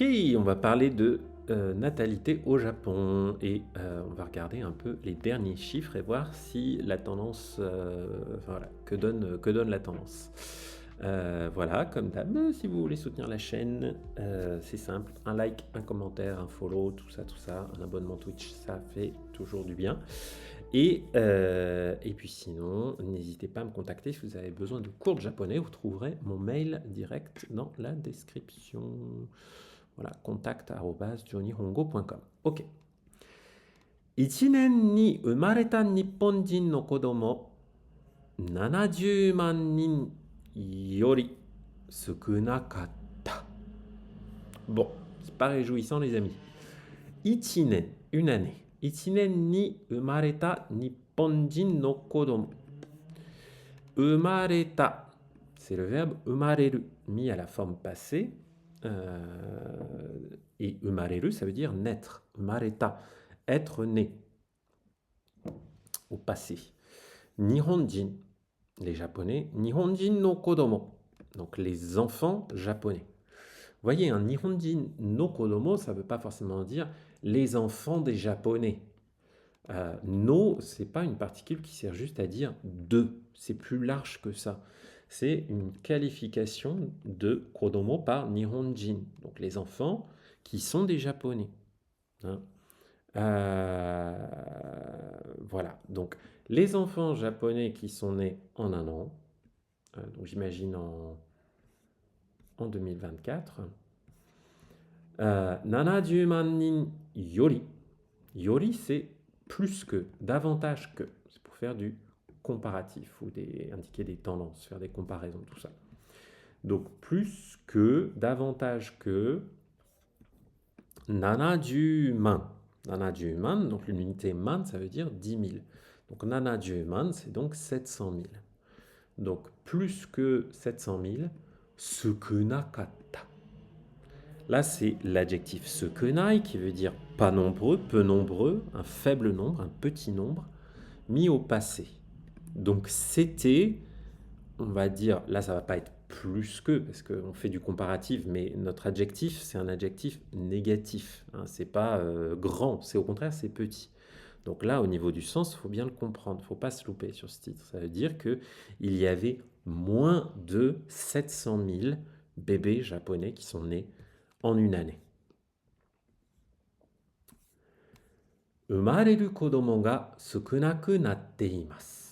Ok, on va parler de natalité au Japon et on va regarder un peu les derniers chiffres et voir si la tendance, enfin, voilà, que donne la tendance. Voilà, comme d'hab, si vous voulez soutenir la chaîne, c'est simple, un like, un commentaire, un follow, tout ça, un abonnement Twitch, ça fait toujours du bien. Et puis sinon, n'hésitez pas à me contacter si vous avez besoin de cours de japonais. Vous trouverez mon mail direct dans la description. Voilà, contact@johnnyhongo.com. OK. 1年に生まれた日本人の子供70万人より少なかった。Bon, c'est pas réjouissant les amis. 1年、une année. 1年に生まれた日本人の子供。生まれた, c'est le verbe 生まれる mis à la forme passée. Et 生まれる, ça veut dire naître. 生まれた, être né au passé. Nihonjin, les japonais. Nihonjin no kodomo, donc les enfants japonais. Vous voyez, un Nihonjin no kodomo, ça ne veut pas forcément dire les enfants des japonais. No, c'est pas une particule qui sert juste à dire de. C'est plus large que ça. C'est une qualification de kodomo par Nihonjin, donc les enfants qui sont des japonais. Hein. Voilà, donc les enfants japonais qui sont nés en un an, donc j'imagine en 2024, 70 man nin yori. Yori, c'est plus que, davantage que. C'est pour faire du comparatif ou indiquer des tendances, faire des comparaisons, tout ça. Donc plus que, davantage que, 70 man. 70 man, donc l'unité man, ça veut dire 10 000. Donc 70 man, c'est donc 700 000. Donc plus que 700 000, sukunakatta. Là, c'est l'adjectif sukunai qui veut dire pas nombreux, peu nombreux, un faible nombre, un petit nombre, mis au passé. Donc c'était, on va dire, là ça va pas être plus que, parce qu'on fait du comparatif, mais notre adjectif, c'est un adjectif négatif. Hein, c'est pas grand, c'est au contraire, c'est petit. Donc là, au niveau du sens, il faut bien le comprendre, il ne faut pas se louper sur ce titre. Ça veut dire qu'il y avait moins de 700 000 bébés japonais qui sont nés en une année. 生まれる子供が少なくなっています。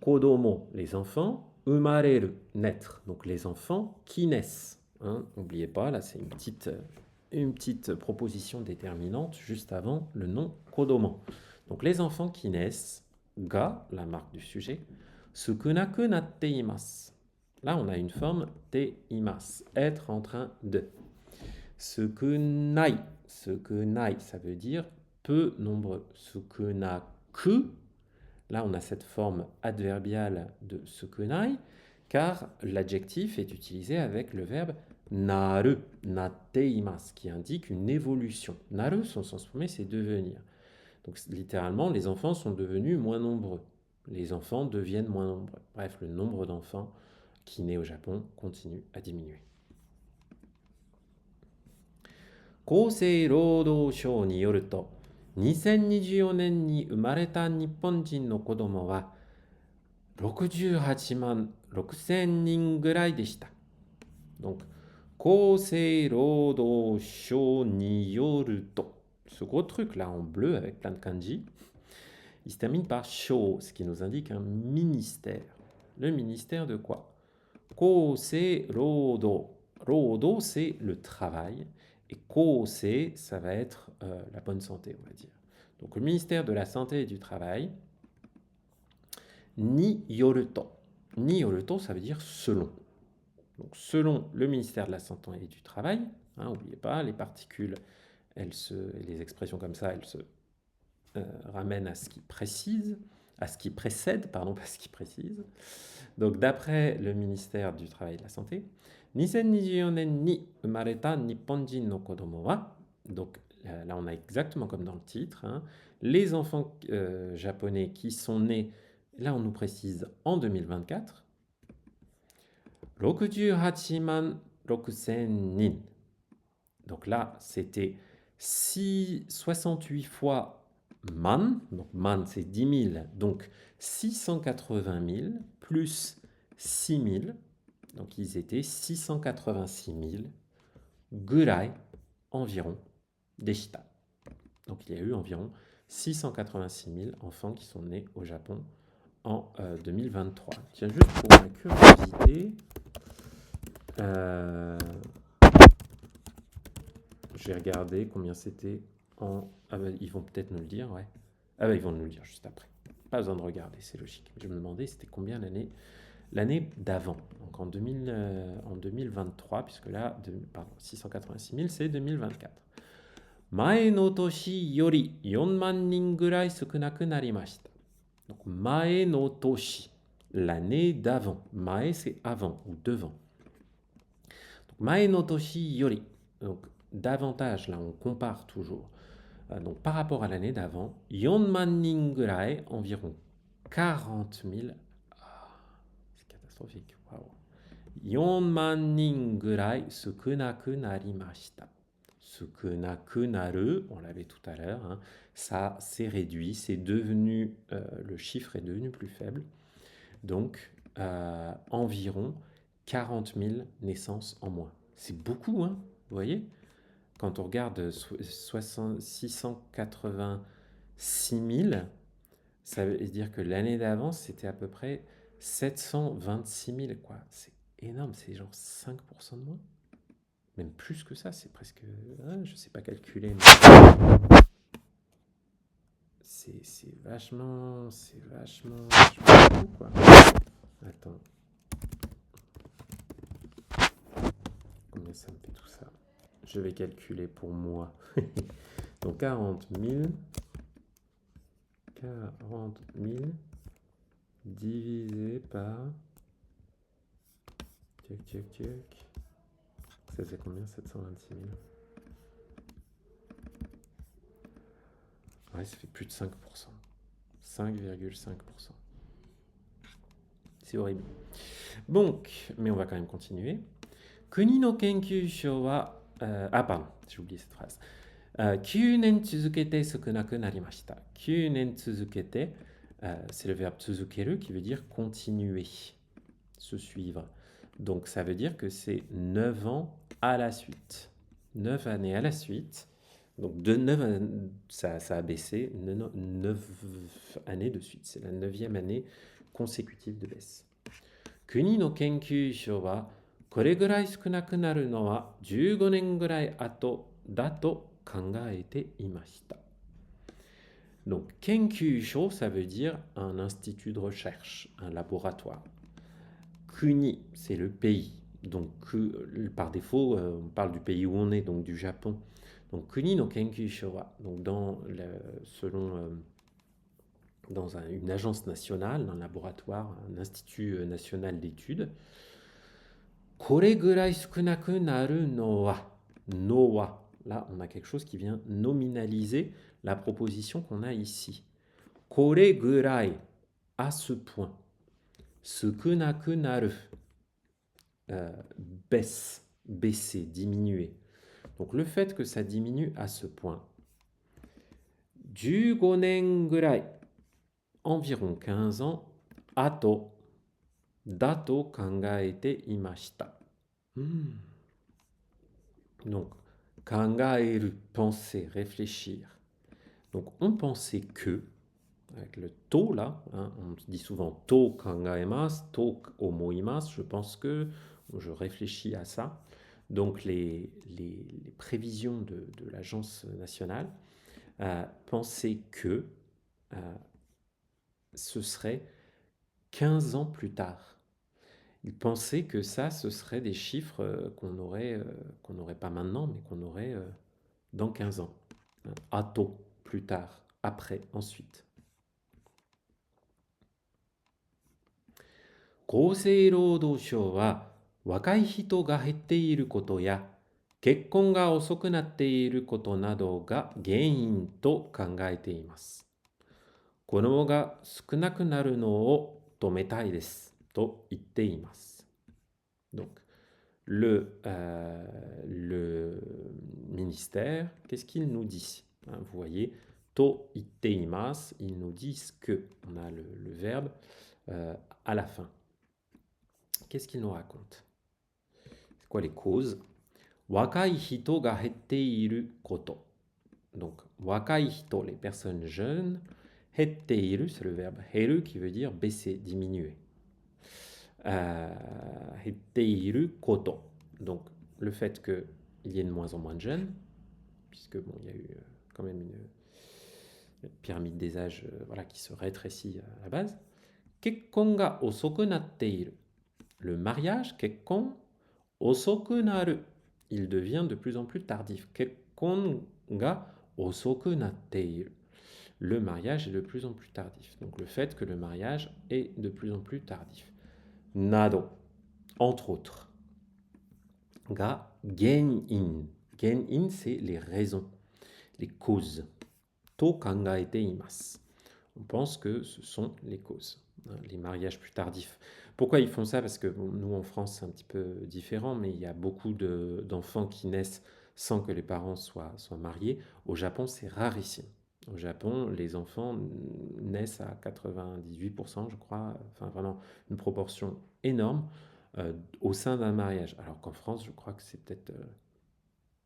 Kodomo, les enfants. Umareru, naître. Donc les enfants qui naissent. Hein, n'oubliez pas, là c'est une petite proposition déterminante juste avant le nom kodomo. Donc les enfants qui naissent, ga, la marque du sujet, sukunaku natte imasu. Là on a une forme te imasu, être en train de. Sukunai, sukunai, ça veut dire peu nombreux. Sukunaku, là on a cette forme adverbiale de sukunai, car l'adjectif est utilisé avec le verbe naru, natteimasu, qui indique une évolution. Naru, son sens premier, c'est devenir. Donc littéralement, les enfants sont devenus moins nombreux. Les enfants deviennent moins nombreux. Bref, le nombre d'enfants qui naissent au Japon continue à diminuer. 厚生労働省によると、2024年に生まれた日本人の子供は68万6千人ぐらいでした。Donc, 厚生労働省によると、ce gros truc là en bleu avec plein de kanji, il se termine par sho, ce qui nous indique un ministère. Le ministère de quoi? 厚生労働. Rodo, c'est le travail. Et kose, ça va être la bonne santé, on va dire. Donc le ministère de la Santé et du Travail, ni yoruto. Ni yoruto, ça veut dire selon. Donc selon le ministère de la Santé et du Travail, n'oubliez pas, les particules, les expressions comme ça, elles se ramènent à ce qui précise, à ce qui précède, pardon, pas ce qui précise. Donc d'après le ministère du Travail et de la Santé, 2024年に生まれた日本人の子供は, donc là on a exactement comme dans le titre, hein, les enfants japonais qui sont nés, là on nous précise en 2024, 68万6千人. Donc là, c'était 68 fois man. Donc man, c'est 10 000. Donc 680 000 plus 6 000. Donc ils étaient 686 000 gurai environ deshita. Donc il y a eu environ 686 000 enfants qui sont nés au Japon en 2023. Tiens, juste pour ma curiosité, j'ai regardé combien c'était en... Ah bah, ils vont peut-être nous le dire, ouais. Ah bah, ils vont nous le dire juste après. Pas besoin de regarder, c'est logique. Je me demandais c'était combien l'année d'avant. Donc en 2023, puisque là, pardon, 686 000, c'est 2024. 前の年より4万人ぐらい少なくなりました。Donc, 前の年, l'année d'avant. Mae, c'est avant ou devant. Donc, 前の年より, donc davantage, là on compare toujours. Donc par rapport à l'année d'avant, 4万人ぐらい, environ 40 000. Ah, c'est catastrophique. Waouh. 4万人ぐらい少なくなりました。Sukunakunaru, on l'avait tout à l'heure, hein, ça s'est réduit, c'est devenu, le chiffre est devenu plus faible. Donc, environ 40 000 naissances en moins. C'est beaucoup, hein, vous voyez? Quand on regarde 686 000, ça veut dire que l'année d'avant, c'était à peu près 726 000, quoi. C'est énorme, c'est genre 5% de moins. Même plus que ça, c'est presque... je ne sais pas calculer, mais c'est vachement beaucoup, quoi. Attends. Combien ça me fait tout ça? Je vais calculer pour moi. Donc 40 000 divisé par... Tchac. Ça fait combien? 726 000. Ouais, ça fait plus de 5%. 5,5%. C'est horrible. Donc, mais on va quand même continuer. Kuni no kenkyūshō wa... ah, pardon, j'ai oublié cette phrase. 9年続けて少なくなりました。9年続けて, c'est le verbe tsuzukeru qui veut dire continuer, se suivre. Donc ça veut dire que c'est 9 ans à la suite. 9 années à la suite. Donc de 9, ça a baissé 9 années de suite. C'est la 9e année consécutive de baisse. Kuni no kenkyūshō wa これぐらい少なくなるのは15年ぐらい後だと考えていました。Donc, kenkyūshō, ça veut dire un institut de recherche, un laboratoire. Kuni, c'est le pays. Donc, par défaut, on parle du pays où on est, donc du Japon. Donc, kuni no kenkyūshō wa, donc dans une agence nationale, un laboratoire, un institut national d'études. これぐらい少なくなるのは, no wa. Là, on a quelque chose qui vient nominaliser la proposition qu'on a ici. これぐらい, à ce point. 少なくなる, baisse, baisser, diminuer. Donc le fait que ça diminue à ce point. 15年ぐらい, environ 15 ans, あとだと考えていました。Donc, 考える, penser, réfléchir. Donc, on pensait que, avec le to là, hein, on dit souvent to kangaemasu, to omoimasu, je pense que, je réfléchis à ça. Donc, les prévisions de l'agence nationale pensaient que ce serait 15 ans plus tard. Ils pensaient que ça, ce serait des chiffres qu'on n'aurait pas maintenant, mais qu'on aurait dans 15 ans. Ato, plus tard, après, ensuite. 厚生労働省は若い人が減っていることや結婚が遅くなっていることなどが原因と考えています。子供が少なくなるのを止めたいですと言っています。Donc, ministère, qu'est-ce qu'ils nous disent? Hein, vous voyez, to itteimasu, ils nous disent que. On a le verbe à la fin. Qu'est-ce qu'ils nous racontent? C'est quoi les causes? Wakai hito ga hette iru koto. Donc, wakai hito, les personnes jeunes. Hette iru, c'est le verbe heru qui veut dire baisser, diminuer. Hette iru koto. Donc, le fait qu'il y ait de moins en moins de jeunes, puisque bon, il y a eu quand même une pyramide des âges voilà, qui se rétrécit à la base. Kekkon ga osoku natte iru. Le mariage, kekkon, osoku naru. Il devient de plus en plus tardif. Kekkon ga osoku natte iru. Le mariage est de plus en plus tardif. Donc le fait que le mariage est de plus en plus tardif. Nado, entre autres. Ga genin. Genin, c'est les raisons, les causes. To kangaete imasu. On pense que ce sont les causes, hein, les mariages plus tardifs. Pourquoi ils font ça? Parce que bon, nous en France c'est un petit peu différent, mais il y a beaucoup d'enfants qui naissent sans que les parents soient mariés. Au Japon, c'est rarissime. Au Japon, les enfants naissent à 98%, je crois, enfin vraiment une proportion énorme au sein d'un mariage. Alors qu'en France, je crois que c'est peut-être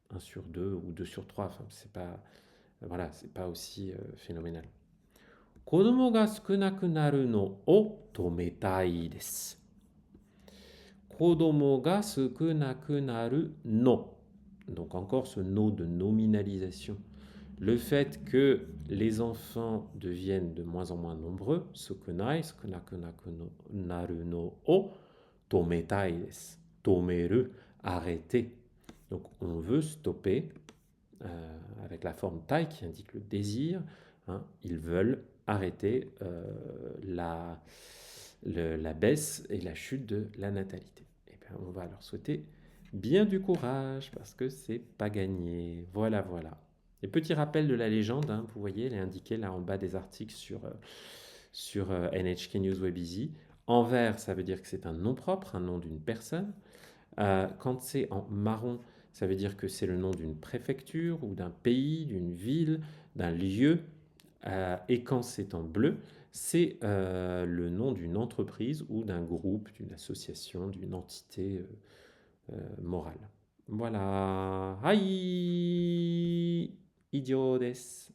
1 sur 2 ou 2 sur 3. Enfin, c'est pas, voilà, c'est pas aussi phénoménal. 子供が少なくなるのを止めたいです。子供が少なくなるの. Donc encore ce no de nominalisation. Le fait que les enfants deviennent de moins en moins nombreux, sukunai, sukunaku naru no o tometai desu. Tomeru, arrêter. Donc on veut stopper avec la forme tai qui indique le désir. Hein, ils veulent arrêter la baisse et la chute de la natalité. Et bien, on va leur souhaiter bien du courage parce que c'est pas gagné. Voilà, voilà. Et petit rappel de la légende, hein, vous voyez, elle est indiquée là en bas des articles sur NHK News Webeasy. En vert, ça veut dire que c'est un nom propre, un nom d'une personne. Quand c'est en marron, ça veut dire que c'est le nom d'une préfecture ou d'un pays, d'une ville, d'un lieu. Et quand c'est en bleu, c'est le nom d'une entreprise ou d'un groupe, d'une association, d'une entité morale. Voilà. Hai! Idiot desu.